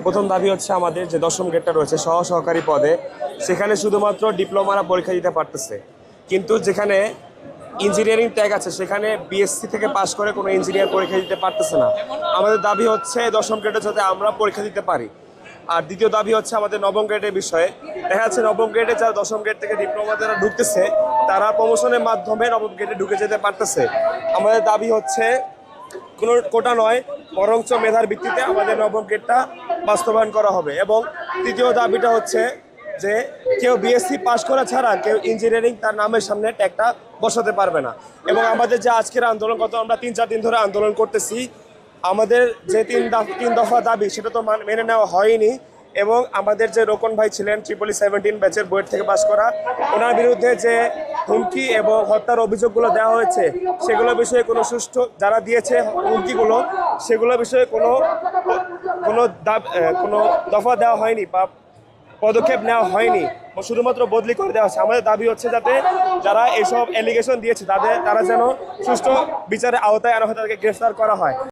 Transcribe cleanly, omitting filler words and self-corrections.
প্রথম দাবি হচ্ছে আমাদের যে দশম গ্রেডটা রয়েছে সহকারী পদে, সেখানে শুধুমাত্র ডিপ্লোমারা পরীক্ষা দিতে পারতেছে, কিন্তু যেখানে ইঞ্জিনিয়ারিং ট্যাগ আছে সেখানে বিএসসি থেকে পাশ করে কোনো ইঞ্জিনিয়ার পরীক্ষা দিতে পারতেছে না। আমাদের দাবি হচ্ছে দশম গ্রেডে যাতে আমরা পরীক্ষা দিতে পারি। আর দ্বিতীয় দাবি হচ্ছে আমাদের নবম গ্রেডের বিষয়ে। দেখা যাচ্ছে নবম গ্রেডে যারা দশম গ্রেড থেকে ডিপ্লোমা যারা ঢুকতেছে তারা প্রমোশনের মাধ্যমে নবম গ্রেডে ঢুকে যেতে পারতেছে। আমাদের দাবি হচ্ছে কোনো কোটা নয়, বরঞ্চ মেধার ভিত্তিতে আমাদের নবম গ্রেডটা বাস্তবায়ন করা হবে। এবং তৃতীয় দাবিটা হচ্ছে যে কেউ বিএসসি পাশ করা ছাড়া কেউ ইঞ্জিনিয়ারিং তার নামের সামনে ট্যাগটা বসাতে পারবে না। এবং আমাদের যে আজকের আন্দোলন, গত আমরা 3-4 দিন ধরে আন্দোলন করতেছি, আমাদের যে তিন দফা দাবি সেটা তো মেনে নেওয়া হয়নি। এবং আমাদের যে রোকন ভাই ছিলেন 17 ব্যাচের বুয়েট থেকে পাশ করা, ওনার বিরুদ্ধে যে হুমকি এবং হত্যার অভিযোগগুলো দেওয়া হয়েছে সেগুলো বিষয়ে কোনো সুষ্ঠু যারা দিয়েছে হুমকিগুলো সেগুলো বিষয়ে কোনো দফা দেওয়া হয়নি বা পদক্ষেপ নেওয়া হয়নি, শুধুমাত্র বদলি করে দেওয়া হচ্ছে। আমাদের দাবি হচ্ছে যাতে যারা এসব অ্যালিগেশন দিয়েছে তারা যেন সুষ্ঠু বিচারের আওতায় আনা হয়, তাদেরকে গ্রেফতার করা হয়।